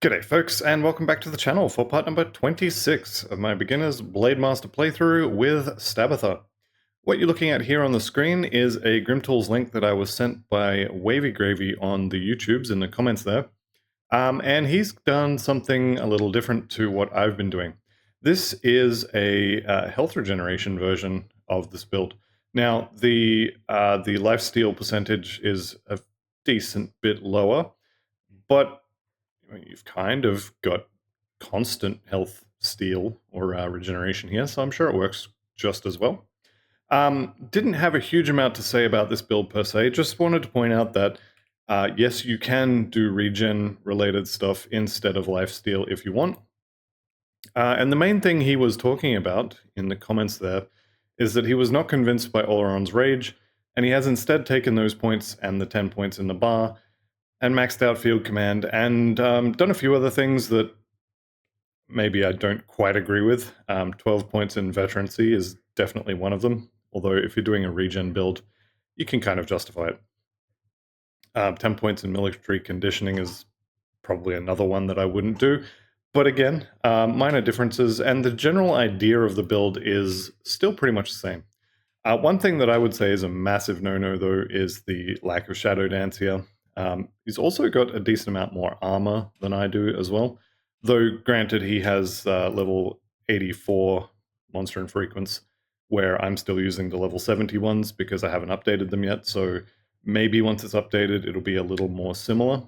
G'day folks, and welcome back to the channel for part number 26 of my beginner's Blademaster playthrough with Stabatha. What you're looking at here on the screen is a Grimtools link that I was sent by Wavy Gravy on the YouTubes in the comments there. And he's done something a little different to what I've been doing. This is a health regeneration version of this build. Now, the lifesteal percentage is a decent bit lower, but you've kind of got constant health steal or regeneration here, so I'm sure it works just as well. Didn't have a huge amount to say about this build per se, just wanted to point out that yes, you can do regen related stuff instead of lifesteal if you want. And the main thing he was talking about in the comments there is that he was not convinced by Oleron's Rage, and he has instead taken those points and the 10 points in the bar and maxed out Field Command, and done a few other things that maybe I don't quite agree with. 12 points in Veterancy is definitely one of them, although if you're doing a regen build, you can kind of justify it. 10 points in Military Conditioning is probably another one that I wouldn't do. But again, minor differences, and the general idea of the build is still pretty much the same. One thing that I would say is a massive no-no, though, is the lack of Shadow Dance here. He's also got a decent amount more armor than I do as well. Though, granted, he has level 84 Monster Infrequence, where I'm still using the level 70 ones because I haven't updated them yet, so maybe once it's updated, it'll be a little more similar.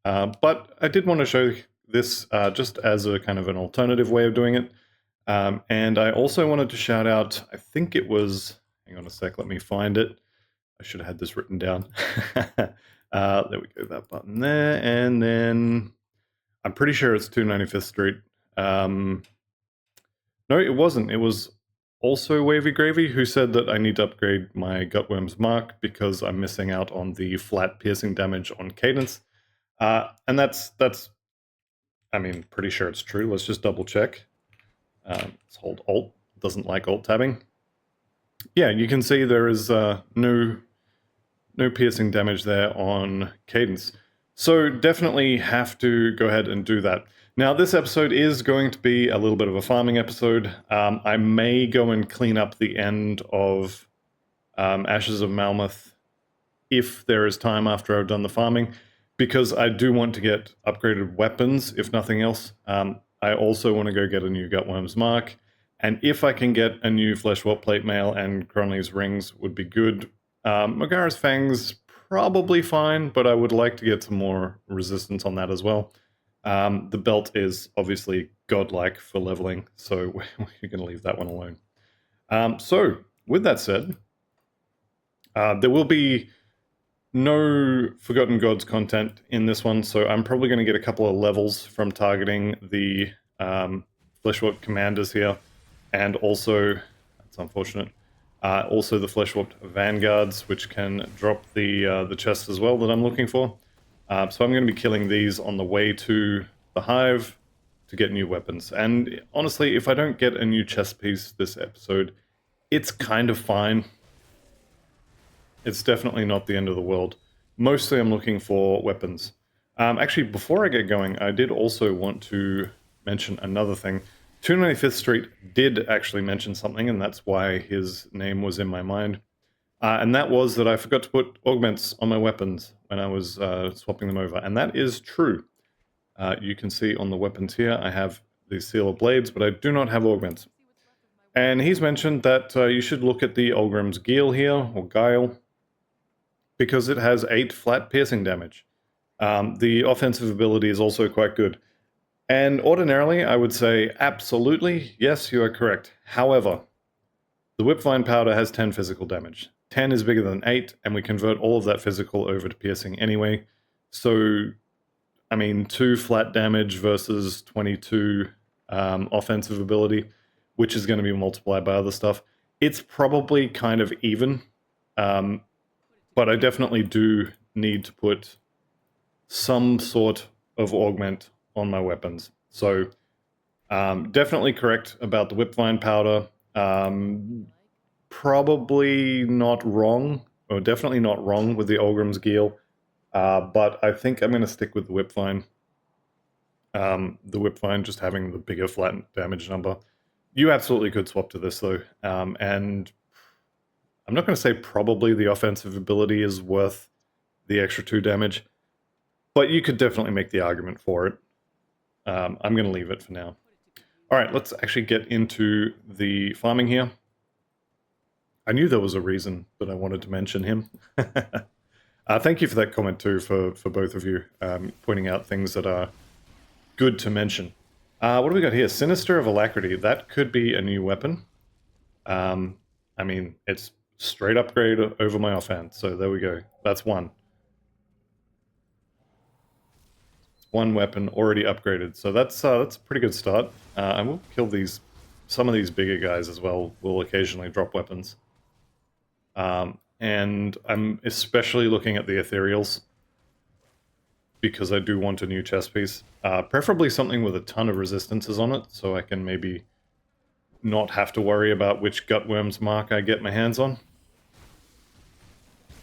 But I did want to show this just as a kind of an alternative way of doing it. And I also wanted to shout out, I think it was, hang on a sec, let me find it. I should have had this written down. There we go, that button there, and then I'm pretty sure it's 295th Street. No, it wasn't. It was also Wavy Gravy who said that I need to upgrade my Gutworm's Mark because I'm missing out on the flat piercing damage on Cadence. And that's, I mean, pretty sure it's true. Let's just double check. Let's hold Alt. Doesn't like Alt tabbing. Yeah, you can see there is no piercing damage there on Cadence. So definitely have to go ahead and do that. Now this episode is going to be a little bit of a farming episode. I may go and clean up the end of Ashes of Malmouth if there is time after I've done the farming, because I do want to get upgraded weapons, if nothing else. I also want to go get a new Gutworm's Mark, and if I can get a new Fleshwort Plate Mail and Cronley's Rings would be good. Megara's Fangs, probably fine, but I would like to get some more resistance on that as well. The belt is obviously godlike for leveling, so we're going to leave that one alone. So, with that said, there will be no Forgotten Gods content in this one, so I'm probably going to get a couple of levels from targeting the Fleshwort Commanders here, and also, that's unfortunate, also the Fleshwort Vanguards, which can drop the chests as well that I'm looking for. So I'm going to be killing these on the way to the Hive to get new weapons. And honestly, if I don't get a new chest piece this episode, it's kind of fine. It's definitely not the end of the world. Mostly I'm looking for weapons. Actually, before I get going, I did also want to mention another thing. 295th Street did actually mention something, and that's why his name was in my mind. And that was that I forgot to put augments on my weapons when I was swapping them over. And that is true. You can see on the weapons here, I have the Seal of Blades, but I do not have augments. And he's mentioned that you should look at the Olgrim's Guile here, or Guile, because it has 8 flat piercing damage. The offensive ability is also quite good. And ordinarily, I would say, absolutely, yes, you are correct. However, the Whipvine Powder has 10 physical damage. 10 is bigger than 8, and we convert all of that physical over to piercing anyway. So, I mean, 2 flat damage versus 22 offensive ability, which is going to be multiplied by other stuff. It's probably kind of even, but I definitely do need to put some sort of augment on my weapons. So, definitely correct about the Whipvine Powder. Probably not wrong, or definitely not wrong with the Olgrim's Guile, but I think I'm going to stick with the Whipvine. the Whipvine just having the bigger flat damage number. You absolutely could swap to this though, and I'm not going to say probably the offensive ability is worth the extra 2 damage, but you could definitely make the argument for it. I'm going to leave it for now. Alright, let's actually get into the farming here. I knew there was a reason that I wanted to mention him. Thank you for that comment too, for both of you, pointing out things that are good to mention. What do we got here? Sinister of Alacrity. That could be a new weapon. I mean, it's straight upgrade over my offhand, so there we go. That's one. One weapon already upgraded, so that's a pretty good start. I will kill some of these bigger guys as well. Will occasionally drop weapons, and I'm especially looking at the ethereals because I do want a new chest piece, preferably something with a ton of resistances on it, so I can maybe not have to worry about which Gutworm's mark I get my hands on.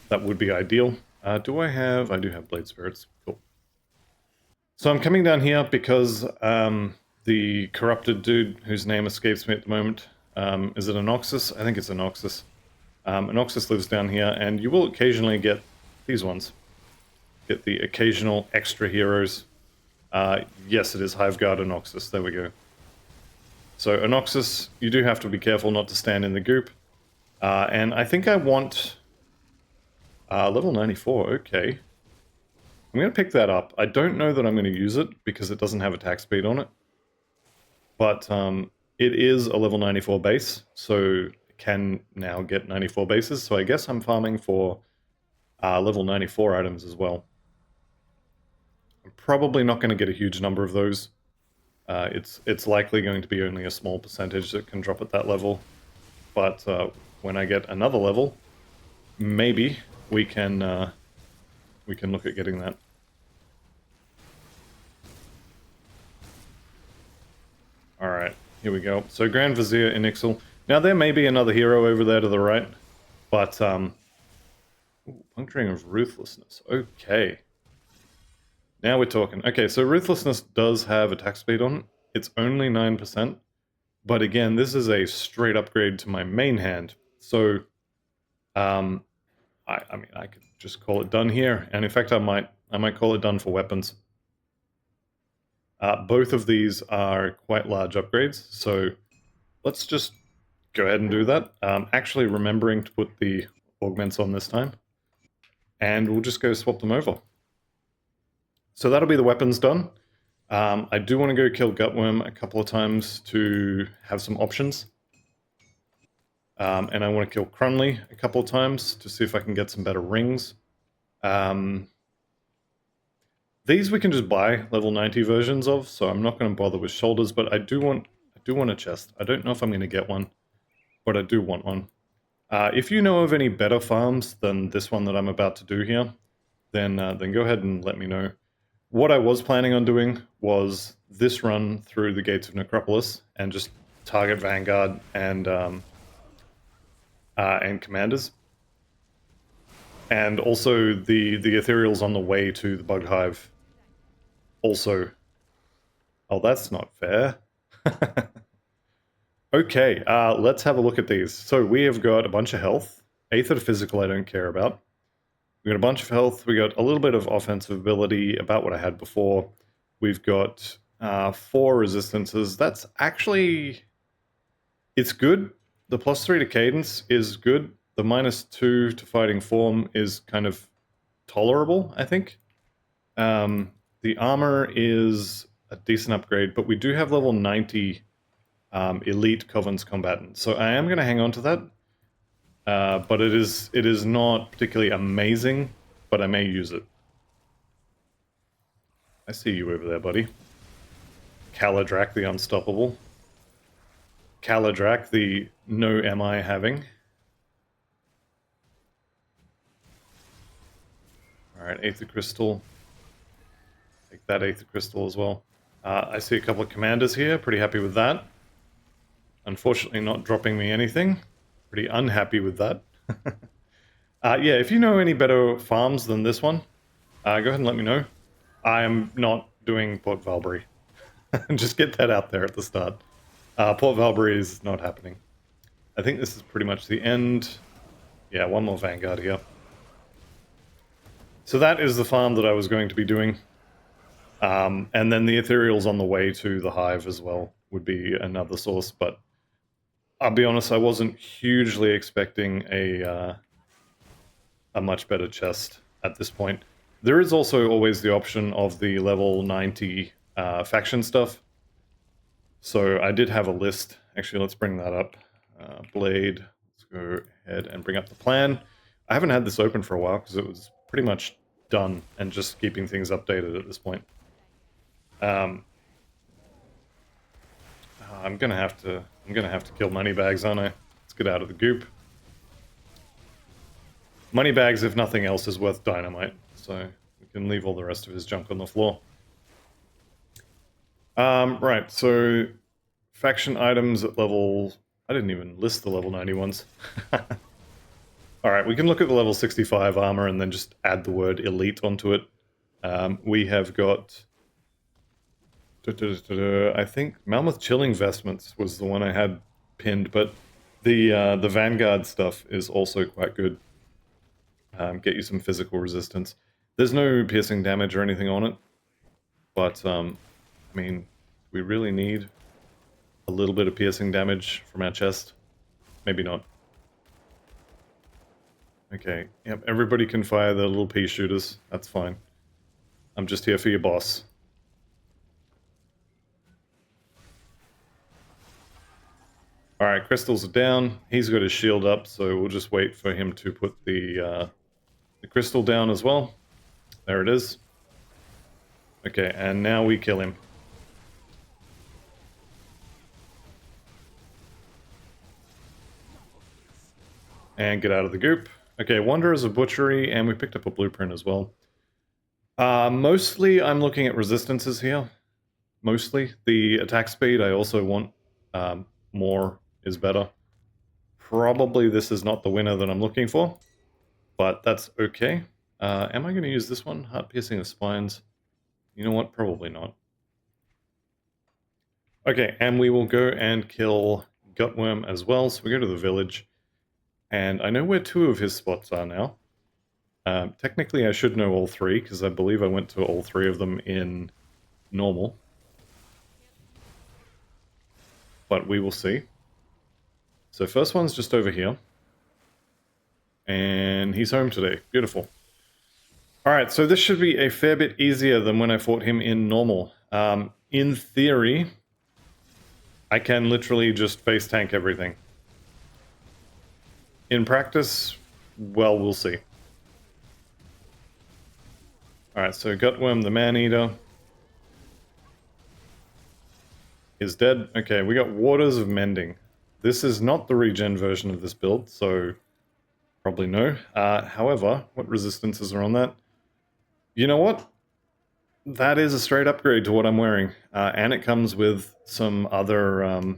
That would be ideal. Do I have? I do have Blade Spirits. Cool. So I'm coming down here because the corrupted dude, whose name escapes me at the moment, is it Anoxus? I think it's Anoxus. Anoxus lives down here, and you will occasionally get these ones. Get the occasional extra heroes. Yes, it is Hiveguard Anoxus. There we go. So Anoxus, you do have to be careful not to stand in the goop. And I think I want level 94. Okay. I'm going to pick that up. I don't know that I'm going to use it because it doesn't have attack speed on it. But it is a level 94 base, so it can now get 94 bases. So I guess I'm farming for level 94 items as well. I'm probably not going to get a huge number of those. It's likely going to be only a small percentage that can drop at that level. But when I get another level, maybe we can look at getting that. Alright, here we go. So Grand Vizier Inixil. Now there may be another hero over there to the right, but Puncturing of Ruthlessness. Okay. Now we're talking. Okay, so Ruthlessness does have attack speed on it. It's only 9%. But again, this is a straight upgrade to my main hand. So I mean, I could just call it done here. And in fact, I might call it done for weapons. Both of these are quite large upgrades, so let's just go ahead and do that. Actually remembering to put the augments on this time. And we'll just go swap them over. So that'll be the weapons done. I do want to go kill Gutworm a couple of times to have some options. And I want to kill Crunley a couple of times to see if I can get some better rings. These we can just buy level 90 versions of, so I'm not going to bother with shoulders, but I do want a chest. I don't know if I'm going to get one, but I do want one. If you know of any better farms than this one that I'm about to do here, then go ahead and let me know. What I was planning on doing was this run through the Gates of Necropolis and just target Vanguard and Commanders. And also the Ethereals on the way to the Bug Hive. Also, oh, that's not fair. Okay, let's have a look at these. So we have got a bunch of health. Aether to physical I don't care about. We got a bunch of health. We got a little bit of offensive ability, about what I had before. We've got 4 resistances. That's actually... it's good. The +3 to cadence is good. The -2 to fighting form is kind of tolerable, I think. The armor is a decent upgrade, but we do have level 90 elite Covenant's combatant. So I am going to hang on to that. But it is not particularly amazing, but I may use it. I see you over there, buddy. Caladrak the Unstoppable. Caladrak the no MI having. Alright, Aether Crystal. Take that Aether Crystal as well. I see a couple of commanders here, pretty happy with that. Unfortunately not dropping me anything. Pretty unhappy with that. Yeah, if you know any better farms than this one, go ahead and let me know. I am not doing Port Valbury. Just get that out there at the start. Port Valbury is not happening. I think this is pretty much the end. Yeah, one more Vanguard here. So that is the farm that I was going to be doing. And then the Ethereal's on the way to the Hive as well would be another source, but I'll be honest, I wasn't hugely expecting a much better chest at this point. There is also always the option of the level 90 faction stuff. So I did have a list. Actually, let's bring that up. Blade, let's go ahead and bring up the plan. I haven't had this open for a while because it was pretty much done and just keeping things updated at this point. I'm gonna have to kill Moneybags, aren't I? Let's get out of the goop. Moneybags, if nothing else, is worth dynamite, so we can leave all the rest of his junk on the floor. Right, so faction items at level... I didn't even list the level 90 ones. Alright, we can look at the level 65 armor and then just add the word elite onto it. We have got... I think Malmouth Chilling Vestments was the one I had pinned, but the Vanguard stuff is also quite good. Get you some physical resistance. There's no piercing damage or anything on it, but I mean, we really need a little bit of piercing damage from our chest. Maybe not. Okay, yep, everybody can fire the little pea shooters. That's fine. I'm just here for your boss. Alright, crystals are down. He's got his shield up, so we'll just wait for him to put the crystal down as well. There it is. Okay, and now we kill him. And get out of the goop. Okay, Wanderer's a butchery, and we picked up a blueprint as well. Mostly I'm looking at resistances here. Mostly. The attack speed I also want more is better. Probably this is not the winner that I'm looking for, but that's okay. Am I going to use this one? Heart piercing of spines. You know what? Probably not. Okay, and we will go and kill Gutworm as well. So we go to the village. And I know where 2 of his spots are now. Technically, I should know all 3, because I believe I went to all 3 of them in normal. But we will see. So first one's just over here. And he's home today. Beautiful. Alright, so this should be a fair bit easier than when I fought him in normal. In theory, I can literally just face tank everything. In practice, well, we'll see. Alright, so Gutworm, the Man-Eater, is dead. Okay, we got Waters of Mending. This is not the regen version of this build, so probably no. However, what resistances are on that? You know what? That is a straight upgrade to what I'm wearing. And it comes with some other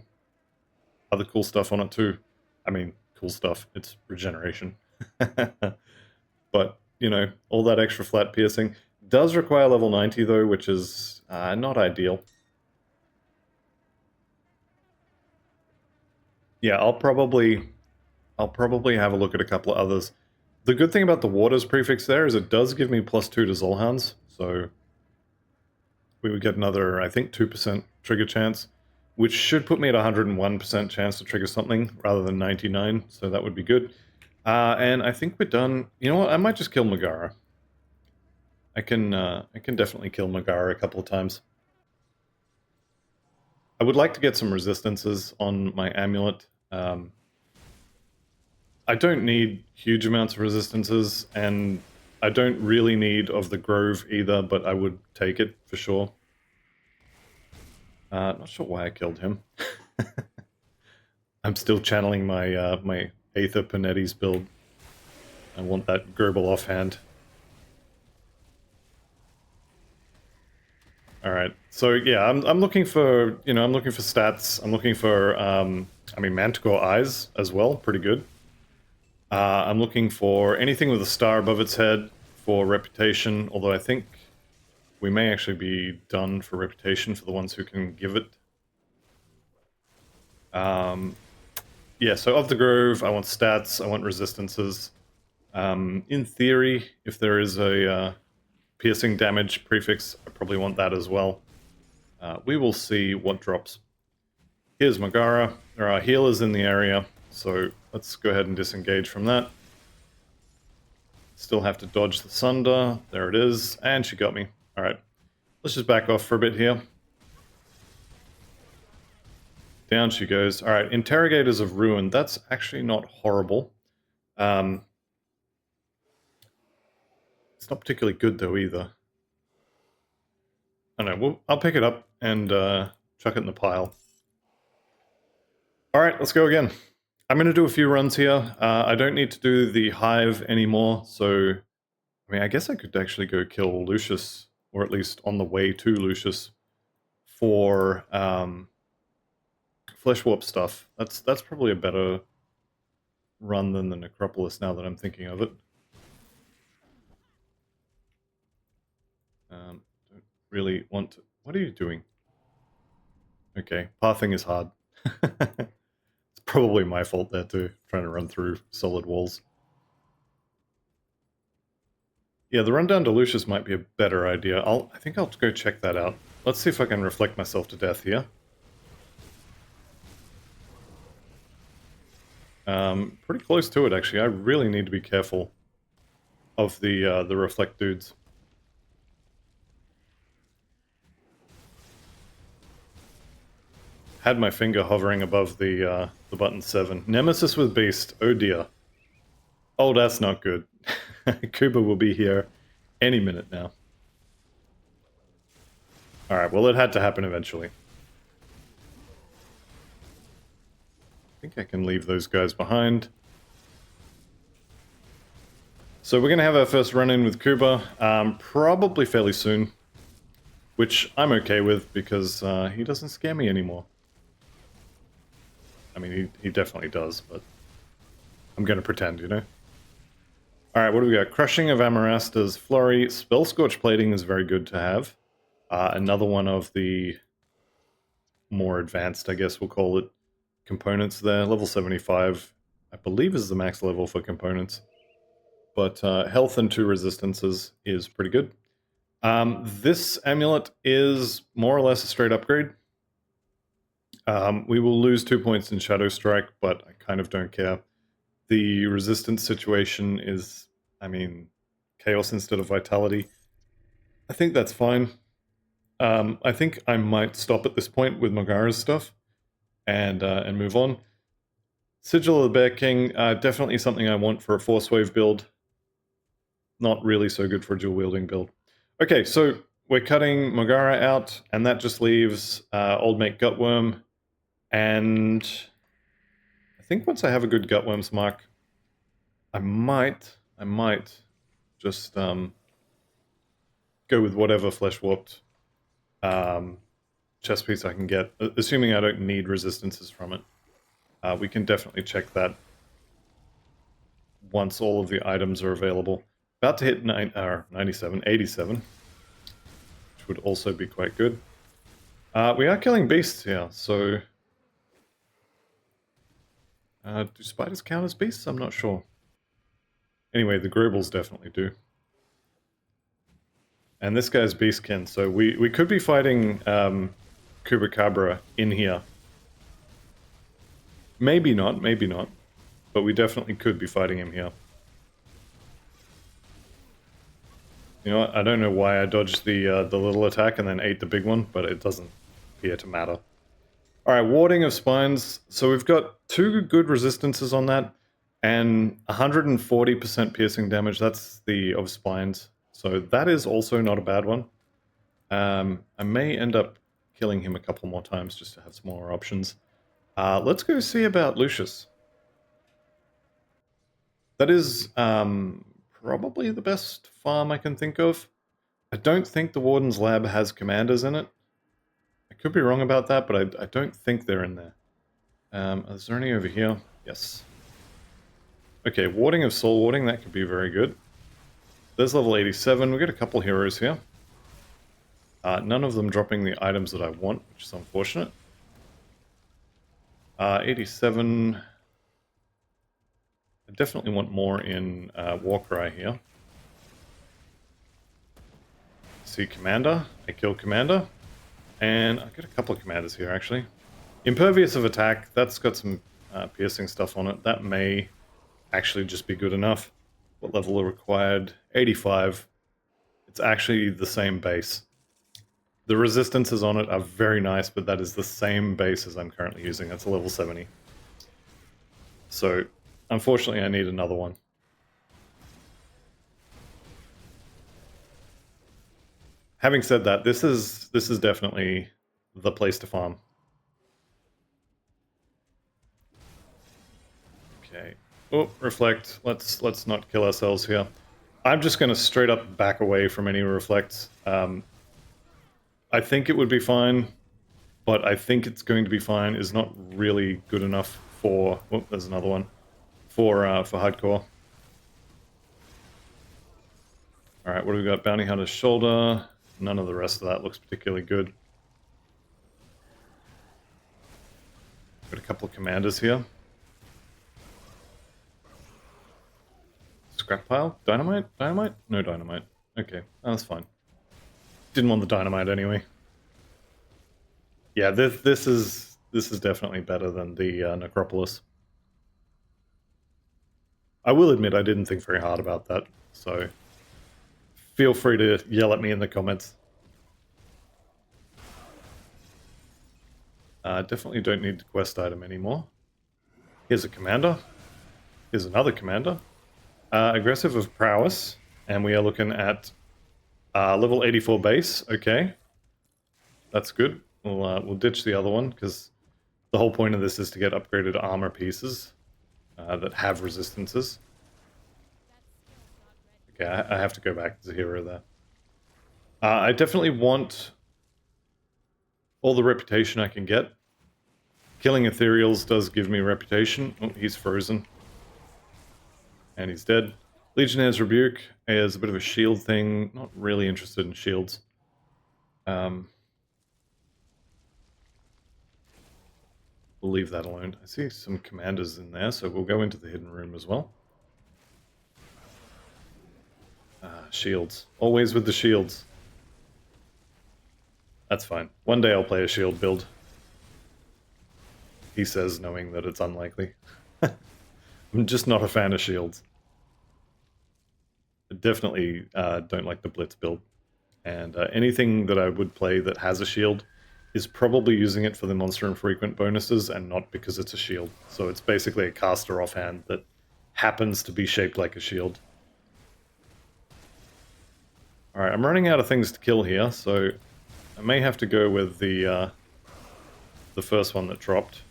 cool stuff on it too. I mean, cool stuff. It's regeneration. But, you know, all that extra flat piercing. Does require level 90 though, which is not ideal. Yeah, I'll probably have a look at a couple of others. The good thing about the Waters prefix there is it does give me +2 to Zolhan's, so we would get another, I think, 2% trigger chance, which should put me at 101% chance to trigger something rather than 99, so that would be good. And I think we're done. You know what? I might just kill Megara. I can definitely kill Megara a couple of times. I would like to get some resistances on my amulet. I don't need huge amounts of resistances, and I don't really need of the Grove either, but I would take it for sure. Not sure why I killed him. I'm still channeling my my Aether Panetti's build. I want that Gerbil offhand. Alright, so yeah, I'm looking for, you know, I'm looking for stats. I'm looking for, I mean, Manticore Eyes as well, pretty good. I'm looking for anything with a star above its head for reputation, although I think We may actually be done for reputation for the ones who can give it. Yeah, so of the Grove, I want stats, I want resistances. In theory, if there is a piercing damage prefix, I probably want that as well. We will see what drops. Here's Megara. There are healers in the area, so let's go ahead and disengage from that. Still have to dodge the Sunder. There it is, and she got me. Alright, let's just back off for a bit here. Down she goes. Alright, Interrogators of Ruin. That's actually not horrible. It's not particularly good though either. I don't know, I'll pick it up and chuck it in the pile. Alright, let's go again. I'm going to do a few runs here. I don't need to do the Hive anymore, so... I mean, I guess I could actually go kill Lucius, or at least on the way to Lucius, for Flesh Warp stuff. That's probably a better run than the Necropolis now that I'm thinking of it. Don't really want to... What are you doing? Okay, pathing is hard. It's probably my fault there too, trying to run through solid walls. Yeah, the run down to Lucius might be a better idea. I think I'll go check that out. Let's see if I can reflect myself to death here. Pretty close to it, actually. I really need to be careful of the reflect dudes. Had my finger hovering above the button 7. Nemesis with Beast. Oh dear. Oh, that's not good. Kuba will be here any minute now. Alright, well it had to happen eventually. I think I can leave those guys behind. So we're going to have our first run-in with Kuba, probably fairly soon. Which I'm okay with, because he doesn't scare me anymore. I mean, he definitely does, but I'm going to pretend, you know? Alright, what do we got? Crushing of Amarasta's Flurry. Spell Scorch Plating is very good to have. Another one of the more advanced, I guess we'll call it, components there. Level 75, I believe, is the max level for components. But health and 2 resistances is pretty good. This amulet is more or less a straight upgrade. We will lose 2 points in Shadow Strike, but I kind of don't care. The resistance situation is, I mean, chaos instead of vitality. I think that's fine. I think I might stop at this point with Megara's stuff and move on. Sigil of the Bear King, definitely something I want for a Force Wave build. Not really so good for a dual wielding build. Okay, so we're cutting Megara out, and that just leaves Old Mate Gutworm. And I think once I have a good Gutworm's mark, I might just go with whatever Flesh Warped chest piece I can get, assuming I don't need resistances from it. We can definitely check that once all of the items are available. About to hit 97, 87, which would also be quite good. We are killing beasts here, so... do spiders count as beasts? I'm not sure. Anyway, the Grubbles definitely do. And this guy's Beastkin, so we could be fighting Chupacabra in here. Maybe not, but we definitely could be fighting him here. You know what? I don't know why I dodged the little attack and then ate the big one, but it doesn't appear to matter. Alright, Warding of Spines. So we've got 2 good resistances on that, and 140% piercing damage. That's the of Spines. So that is also not a bad one. I may end up killing him a couple more times just to have some more options. Let's go see about Lucius. That is probably the best farm I can think of. I don't think the Warden's Lab has commanders in it. I could be wrong about that, but I don't think they're in there. Is there any over here? Yes. Okay, Warding of Soul Warding, that could be very good. There's level 87. We've got a couple heroes here. None of them dropping the items that I want, which is unfortunate. 87. I definitely want more in Warcry here. See Commander. I kill Commander. And I get a couple of commanders here, actually. Impervious of attack. That's got some piercing stuff on it. That may actually just be good enough. What level are required? 85. It's actually the same base. The resistances on it are very nice, but that is the same base as I'm currently using. That's a level 70. So, unfortunately, I need another one. Having said that, this is definitely the place to farm. Okay. Oh, reflect. Let's not kill ourselves here. I'm just going to straight up back away from any reflects. I think it would be fine, but I think it's going to be fine is not really good enough for... Oh, there's another one. For hardcore. Alright, what do we got? Bounty Hunter's Shoulder. None of the rest of that looks particularly good. Got a couple of commanders here. Scrap pile? Dynamite? Dynamite? No dynamite. Okay, that's fine. Didn't want the dynamite anyway. Yeah, this is definitely better than the Necropolis. I will admit I didn't think very hard about that, so feel free to yell at me in the comments. Definitely don't need the quest item anymore. Here's a commander. Here's another commander. Aggressive of prowess, and we are looking at level 84 base. Okay, that's good. We'll ditch the other one because the whole point of this is to get upgraded armor pieces that have resistances. Okay, I have to go back to zero there. I definitely want all the reputation I can get. Killing ethereals does give me reputation. Oh, he's frozen. And he's dead. Legionnaire's Rebuke is a bit of a shield thing. Not really interested in shields. We'll leave that alone. I see some commanders in there, so we'll go into the hidden room as well. Shields. Always with the shields. That's fine. One day I'll play a shield build. He says, knowing that it's unlikely. I'm just not a fan of shields. I definitely don't like the blitz build. And anything that I would play that has a shield is probably using it for the monster infrequent bonuses and not because it's a shield. So it's basically a caster offhand that happens to be shaped like a shield. Alright, I'm running out of things to kill here, so I may have to go with the first one that dropped.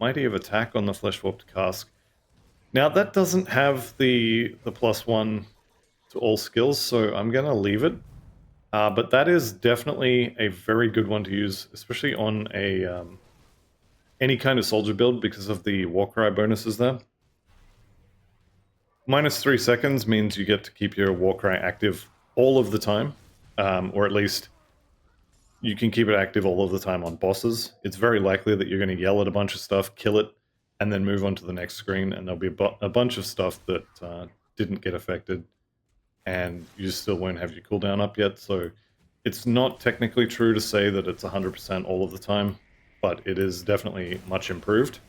Mighty of Attack on the Flesh Warped Cask. Now that doesn't have the +1 to all skills, so I'm going to leave it. But that is definitely a very good one to use, especially on a any kind of soldier build because of the Warcry bonuses there. -3 seconds means you get to keep your Warcry active all of the time, or at least you can keep it active all of the time on bosses. It's very likely that you're going to yell at a bunch of stuff, kill it, and then move on to the next screen, and there'll be a bunch of stuff that didn't get affected, and you still won't have your cooldown up yet, so it's not technically true to say that it's 100% all of the time, but it is definitely much improved.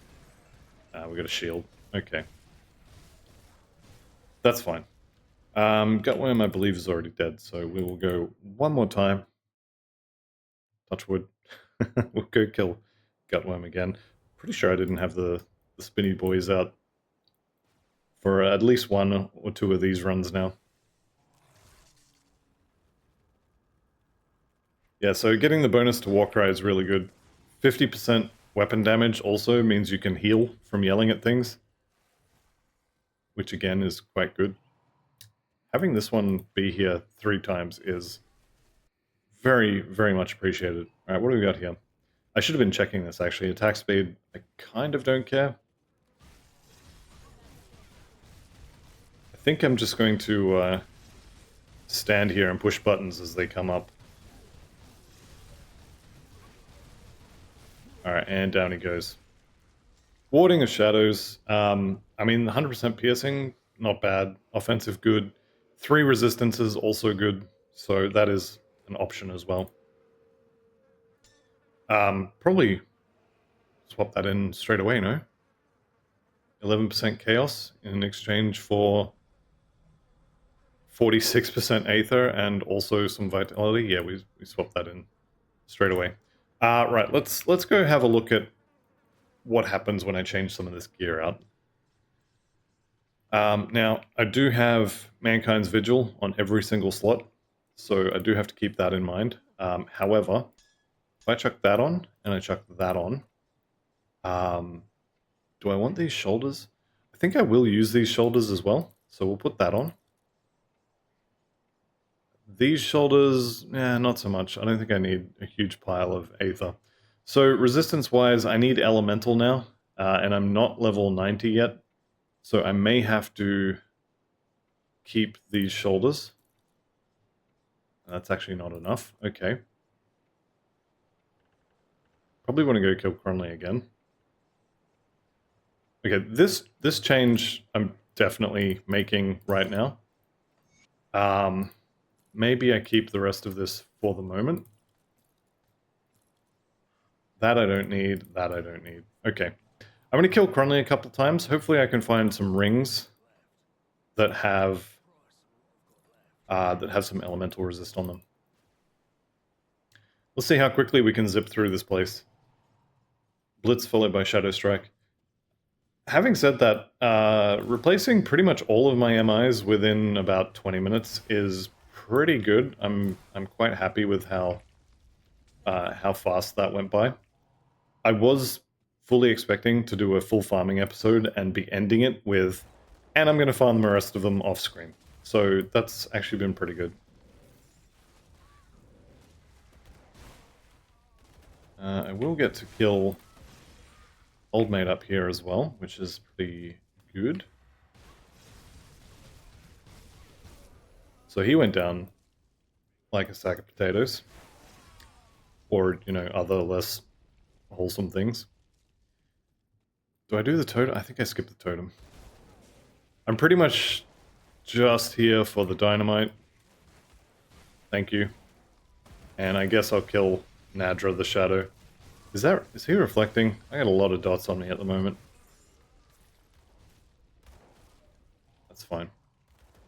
We got a shield. Okay. That's fine. Gutworm, I believe, is already dead, so we will go one more time. Touch wood. We'll go kill Gutworm again. Pretty sure I didn't have the spinny boys out for at least one or two of these runs now. Yeah, so getting the bonus to Warcry is really good. 50% weapon damage also means you can heal from yelling at things, which again is quite good. Having this one be here 3 times is very, very much appreciated. Alright, what do we got here? I should have been checking this actually. Attack speed, I kind of don't care. I think I'm just going to stand here and push buttons as they come up. Alright, and down he goes. Warding of Shadows. I mean, 100% piercing, not bad. Offensive, good. 3 resistances, also good. So that is an option as well. Probably swap that in straight away, no? 11% Chaos in exchange for 46% Aether and also some Vitality. Yeah, we swap that in straight away. Right, let's go have a look at what happens when I change some of this gear out. Now, I do have Mankind's Vigil on every single slot, so I do have to keep that in mind. However, if I chuck that on, and I chuck that on, do I want these shoulders? I think I will use these shoulders as well, so we'll put that on. These shoulders, not so much. I don't think I need a huge pile of Aether. So resistance-wise, I need Elemental now, and I'm not level 90 yet, so I may have to keep these shoulders. That's actually not enough. Okay. Probably want to go kill Cronley again. Okay, this change I'm definitely making right now. Maybe I keep the rest of this for the moment. That I don't need, that I don't need. Okay. I'm going to kill Cronley a couple times. Hopefully I can find some rings that have some elemental resist on them. Let's see how quickly we can zip through this place. Blitz followed by Shadow Strike. Having said that, replacing pretty much all of my MIs within about 20 minutes is pretty good. I'm quite happy with how fast that went by. I was fully expecting to do a full farming episode and be ending it with, and I'm going to farm the rest of them off screen. So that's actually been pretty good. I will get to kill Old Mate up here as well, which is pretty good. So he went down like a sack of potatoes. Or, you know, other less wholesome things. Do I do the totem? I think I skipped the totem. I'm pretty much just here for the dynamite. Thank you. And I guess I'll kill Nadra the Shadow. Is he reflecting? I got a lot of dots on me at the moment. That's fine.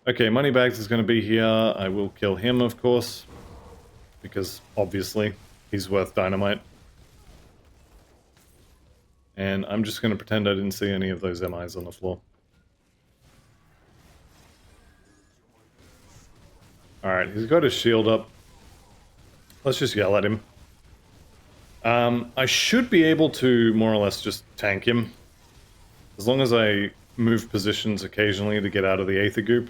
Okay, Moneybags is going to be here. I will kill him, of course. Because, obviously, he's worth dynamite. And I'm just going to pretend I didn't see any of those MIs on the floor. Alright, he's got his shield up. Let's just yell at him. I should be able to more or less just tank him. As long as I move positions occasionally to get out of the Aether Goop,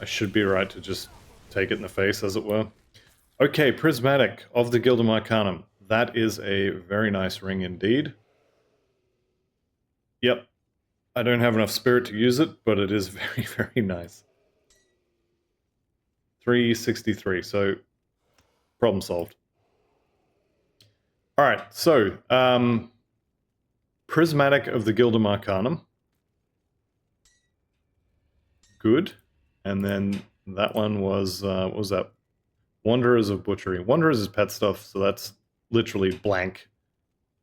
I should be right to just take it in the face, as it were. Okay, Prismatic of the Gilded Arcanum. That is a very nice ring indeed. Yep. I don't have enough spirit to use it, but it is very, very nice. 363, so problem solved. Alright, so, Prismatic of the Gilded Arcanum. Good. And then that one was, what was that? Wanderers of Butchery. Wanderers is pet stuff, so that's literally blank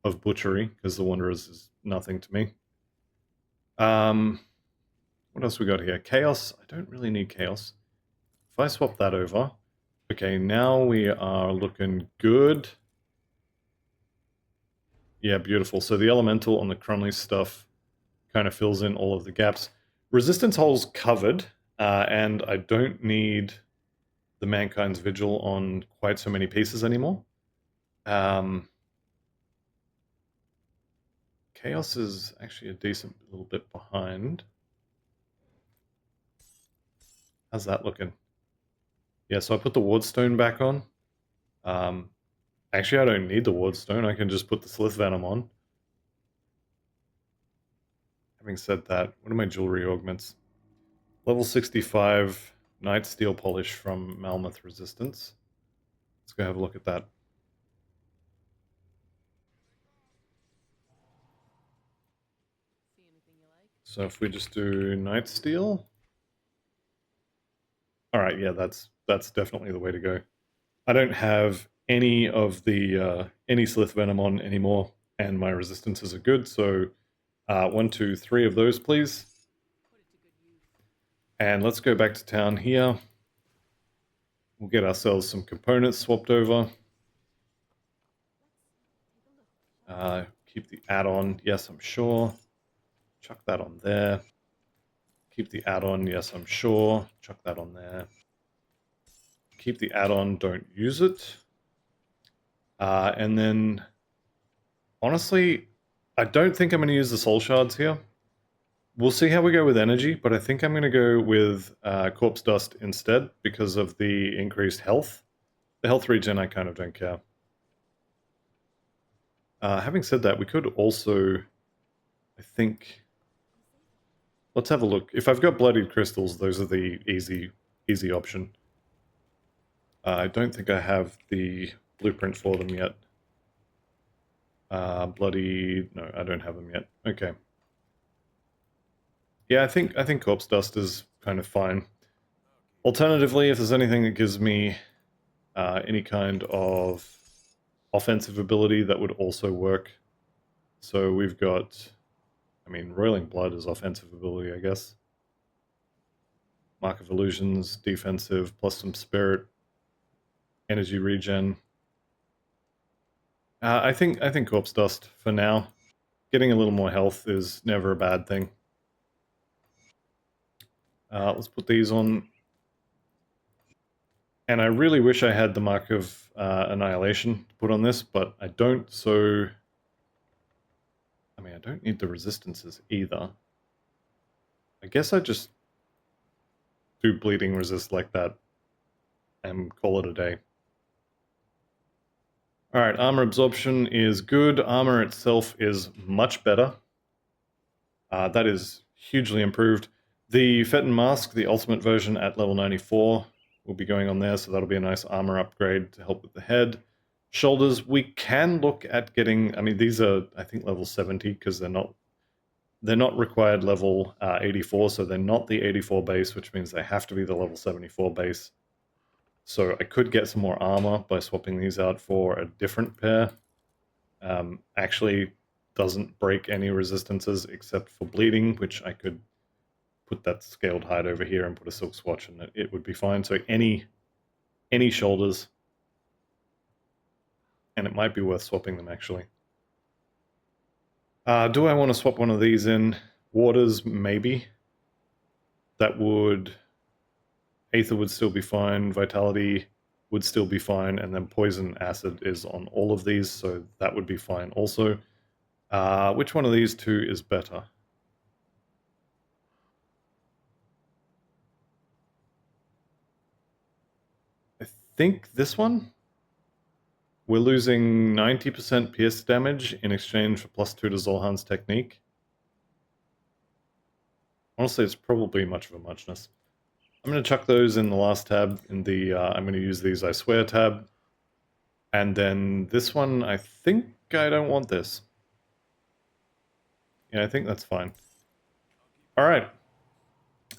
of Butchery, because the Wanderers is nothing to me. What else we got here? Chaos. I don't really need Chaos. If I swap that over... Okay, now we are looking good. Yeah, beautiful. So the Elemental on the Crumley stuff kind of fills in all of the gaps. Resistance holes covered, and I don't need the Mankind's Vigil on quite so many pieces anymore. Chaos is actually a decent little bit behind. How's that looking? Yeah, so I put the Wardstone back on. Actually, I don't need the Wardstone. I can just put the Slith Venom on. Having said that, what are my jewelry augments? Level 65 Night Steel Polish from Malmouth Resistance. Let's go have a look at that. So if we just do Night Steel... Alright, yeah, that's definitely the way to go. I don't have any of the any Slith Venom on anymore, and my resistances are good, so 1, 2, 3 of those, please. And let's go back to town here. We'll get ourselves some components swapped over. Keep the add-on, yes, I'm sure. Chuck that on there. Keep the add-on, yes, I'm sure. Chuck that on there. Keep the add-on, don't use it. And then, honestly, I don't think I'm going to use the soul shards here. We'll see how we go with energy, but I think I'm going to go with corpse dust instead because of the increased health. The health regen, I kind of don't care. Having said that, we could also, I think... Let's have a look. If I've got bloodied crystals, those are the easy option. I don't think I have the blueprint for them yet. Bloody... No, I don't have them yet. Okay. Yeah, I think corpse dust is kind of fine. Alternatively, if there's anything that gives me any kind of offensive ability, that would also work. So we've got... I mean, Roiling Blood is offensive ability, I guess. Mark of Illusions, defensive, plus some spirit. Energy regen. I think Corpse Dust for now. Getting a little more health is never a bad thing. Let's put these on. And I really wish I had the Mark of Annihilation to put on this, but I don't, so... I mean, I don't need the resistances either. I guess I just do bleeding resist like that and call it a day. Alright, armor absorption is good. Armor itself is much better. That is hugely improved. The Fetton Mask, the ultimate version at level 94, will be going on there, so that'll be a nice armor upgrade to help with the head. Shoulders, we can look at getting... I mean, these are, I think, level 70, because they're not required level 84, so they're not the 84 base, which means they have to be the level 74 base. So I could get some more armor by swapping these out for a different pair. Actually doesn't break any resistances except for bleeding, which I could put that scaled hide over here and put a silk swatch and it would be fine. So any shoulders, and it might be worth swapping them actually. Do I want to swap one of these in? Waters, maybe. That would... Aether would still be fine, Vitality would still be fine, and then Poison Acid is on all of these, so that would be fine also. Which one of these two is better? I think this one? We're losing 90% pierce damage in exchange for +2 to Zolhan's technique. Honestly, it's probably much of a muchness. I'm going to chuck those in the last tab, in the I'm going to use these I swear tab. And then this one, I think I don't want this. Yeah, I think that's fine. Alright.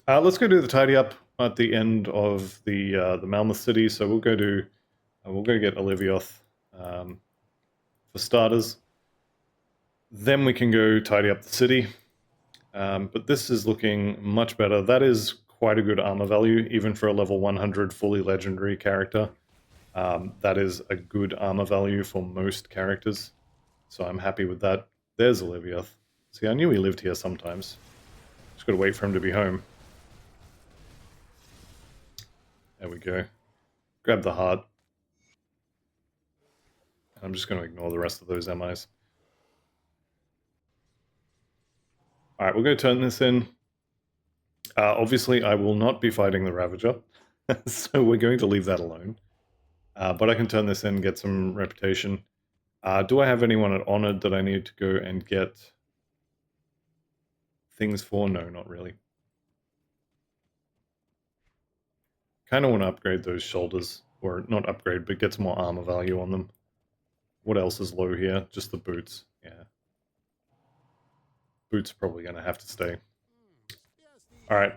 Let's go do the tidy up at the end of the Malmouth city, so we'll go get Olivioth for starters. Then we can go tidy up the city. But this is looking much better. That is quite a good armor value, even for a level 100 fully legendary character. That is a good armor value for most characters. So I'm happy with that. There's Olivioth. See, I knew he lived here sometimes. Just gotta wait for him to be home. There we go. Grab the heart. I'm just going to ignore the rest of those MIs. Alright, we'll go turn this in. Obviously, I will not be fighting the Ravager, so we're going to leave that alone. But I can turn this in, get some reputation. Do I have anyone at Honored that I need to go and get things for? No, not really. Kind of want to upgrade those shoulders. Or not upgrade, but get some more armor value on them. What else is low here? Just the boots. Yeah. Boots are probably going to have to stay. Alright,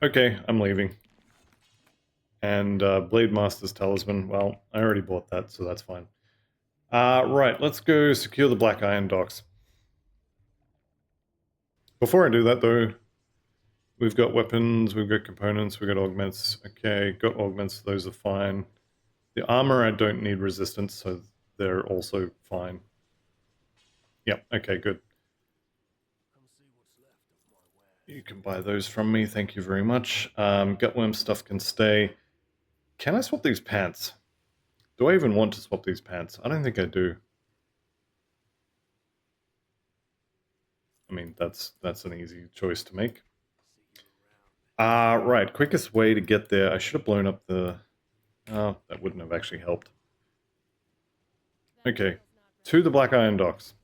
okay, I'm leaving. And Blademaster's Talisman, well, I already bought that, so that's fine. Right, let's go secure the Black Iron Docks. Before I do that, though, we've got weapons, we've got components, we've got augments. Okay, got augments, those are fine. The armor, I don't need resistance, so they're also fine. Yep, okay, good. You can buy those from me, thank you very much. Gutworm stuff can stay. Can I swap these pants? Do I even want to swap these pants? I don't think I do. I mean, that's an easy choice to make. Right, quickest way to get there. I should have blown up the... Oh, that wouldn't have actually helped. Okay, to the Black Iron Docks.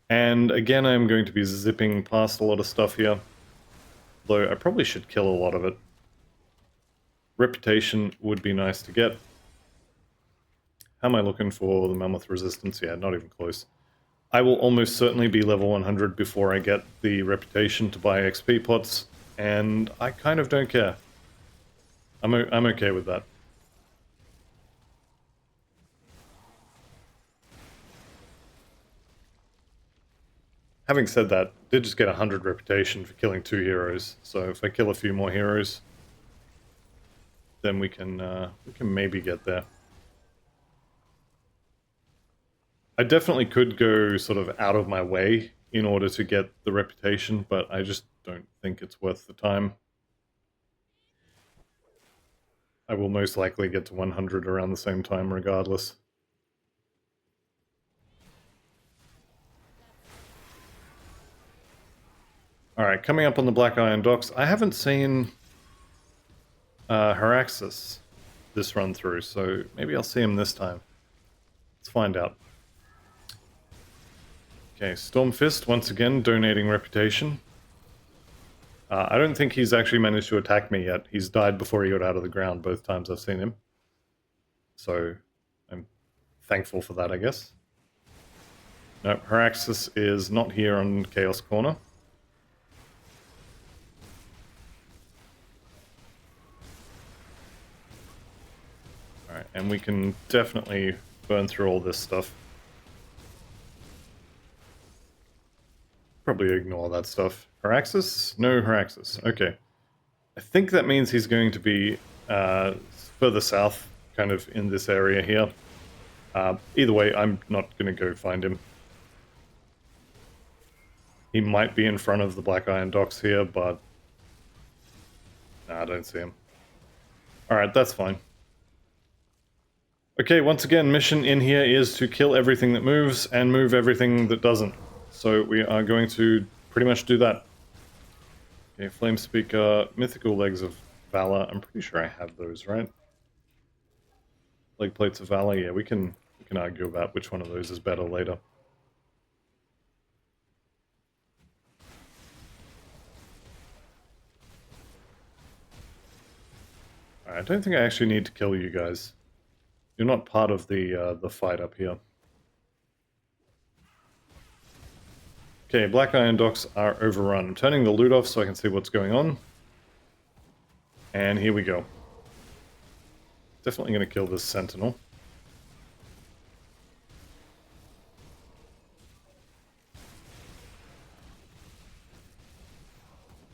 And again, I'm going to be zipping past a lot of stuff here. Though I probably should kill a lot of it. Reputation would be nice to get. How am I looking for the Malmouth resistance? Yeah, not even close. I will almost certainly be level 100 before I get the reputation to buy XP pots, and I kind of don't care. I'm okay with that. Having said that, did just get 100 reputation for killing 2 heroes, so if I kill a few more heroes, then we can maybe get there. I definitely could go sort of out of my way in order to get the reputation, but I just don't think it's worth the time. I will most likely get to 100 around the same time regardless. Alright, coming up on the Black Iron Docks. I haven't seen Haraxus this run through, so maybe I'll see him this time. Let's find out. Okay, Stormfist, once again, donating reputation. I don't think he's actually managed to attack me yet. He's died before he got out of the ground both times I've seen him. So, I'm thankful for that, I guess. No, Haraxus is not here on Chaos Corner. Alright, and we can definitely burn through all this stuff. Probably ignore that stuff. Haraxus? No Haraxus. Okay. I think that means he's going to be further south, kind of in this area here. Either way, I'm not going to go find him. He might be in front of the Black Iron Docks here, but... Nah, I don't see him. Alright, that's fine. Okay, once again, mission in here is to kill everything that moves and move everything that doesn't. So we are going to pretty much do that. Okay, Flame Speaker, Mythical Legs of Valor. I'm pretty sure I have those, right? Leg Plates of Valor, yeah, we can argue about which one of those is better later. Alright, I don't think I actually need to kill you guys. You're not part of the fight up here. Okay, Black Iron Docks are overrun. I'm turning the loot off so I can see what's going on. And here we go. Definitely going to kill this Sentinel.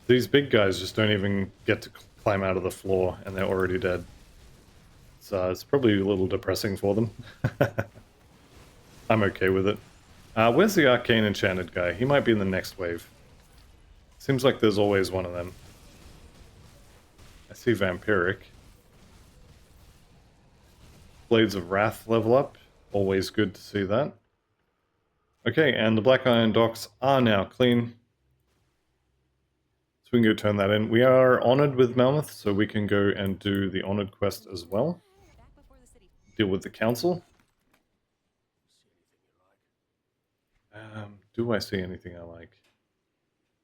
These big guys just don't even get to climb out of the floor, and they're already dead. So it's probably a little depressing for them. I'm okay with it. Where's the Arcane Enchanted guy? He might be in the next wave. Seems like there's always one of them. I see Vampiric. Blades of Wrath level up. Always good to see that. Okay, and the Black Iron Docks are now clean. So we can go turn that in. We are honored with Malmouth, so we can go and do the honored quest as well. Deal with the council. Do I see anything I like?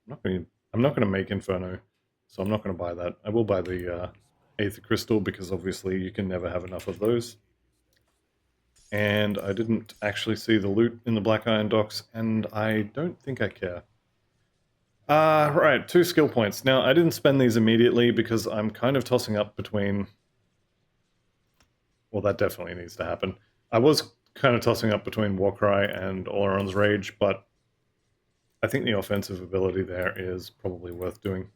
I'm not going to make Inferno, so I'm not going to buy that. I will buy the Aether Crystal, because obviously you can never have enough of those. And I didn't actually see the loot in the Black Iron Docks, and I don't think I care. Right, 2 skill points. Now, I didn't spend these immediately because I'm kind of tossing up between... Well, that definitely needs to happen. I was kind of tossing up between Warcry and Oleron's Rage, but I think the offensive ability there is probably worth doing.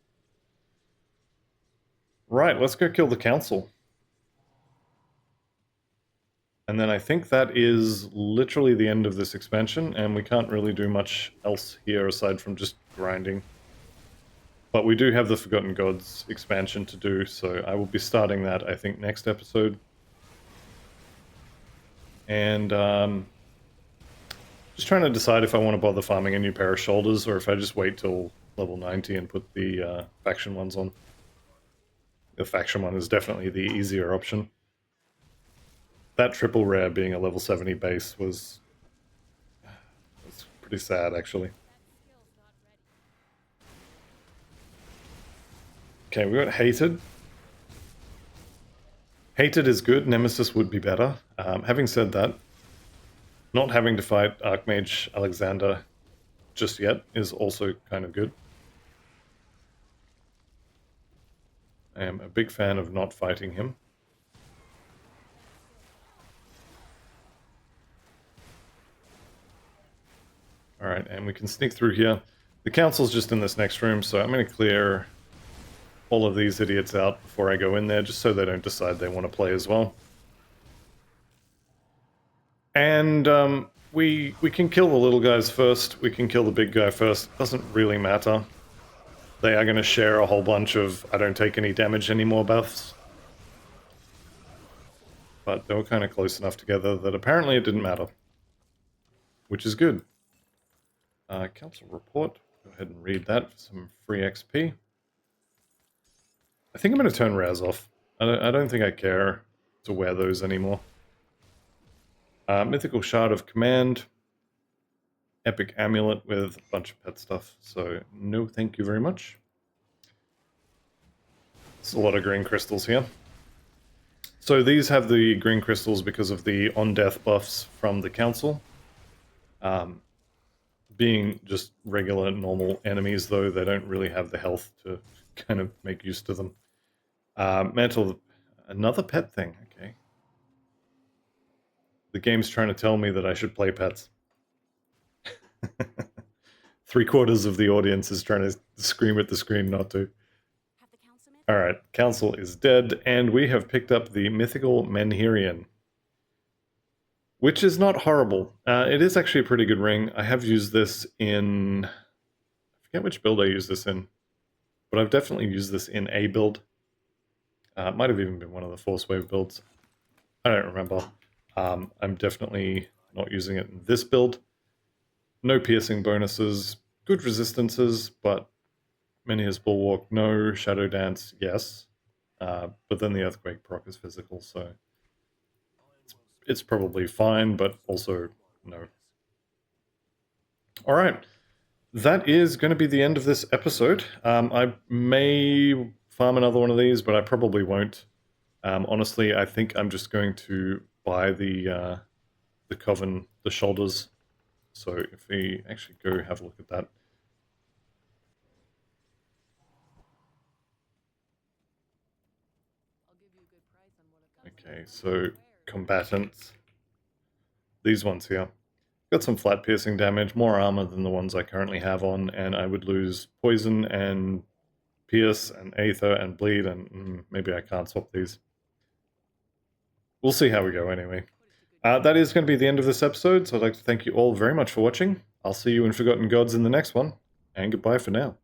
Right, let's go kill the Council. And then I think that is literally the end of this expansion, and we can't really do much else here aside from just grinding. But we do have the Forgotten Gods expansion to do, so I will be starting that, I think, next episode. And just trying to decide if I want to bother farming a new pair of shoulders, or if I just wait till level 90 and put the faction ones on. The faction one is definitely the easier option. That triple rare being a level 70 base was pretty sad, actually. Okay, we got Hated. Hated is good, Nemesis would be better. Having said that, not having to fight Archmage Alexander just yet is also kind of good. I am a big fan of not fighting him. Alright, and we can sneak through here. The council's just in this next room, so I'm going to clear all of these idiots out before I go in there, just so they don't decide they want to play as well. And we can kill the little guys first, we can kill the big guy first, it doesn't really matter. They are going to share a whole bunch of I don't take any damage anymore buffs. But they were kind of close enough together that apparently it didn't matter. Which is good. Council report, go ahead and read that for some free XP. I think I'm going to turn Raz off. I don't think I care to wear those anymore. Mythical Shard of Command. Epic Amulet with a bunch of pet stuff. So, no thank you very much. There's a lot of green crystals here. So these have the green crystals because of the on-death buffs from the council. Being just regular, normal enemies, though, they don't really have the health to kind of make use to them. Mantle, another pet thing, okay. The game's trying to tell me that I should play pets. 3/4 of the audience is trying to scream at the screen not to. Alright, Council is dead, and we have picked up the Mythical Menhirian. Which is not horrible. It is actually a pretty good ring. I have used this in... I forget which build I used this in. But I've definitely used this in a build. It might have even been one of the Force Wave builds. I don't remember. I'm definitely not using it in this build. No piercing bonuses. Good resistances, but Menhir's Bulwark, no. Shadow Dance, yes. But then the Earthquake proc is physical, so... It's probably fine, but also no. Alright. That is going to be the end of this episode. I may farm another one of these, but I probably won't. Honestly, I think I'm just going to buy the Coven, the shoulders. So if we actually go have a look at that. Okay, so combatants. These ones here. Got some flat piercing damage, more armor than the ones I currently have on, and I would lose poison and pierce and aether and bleed, and maybe I can't swap these. We'll see how we go anyway. That is going to be the end of this episode, so I'd like to thank you all very much for watching. I'll see you in Forgotten Gods in the next one, and goodbye for now.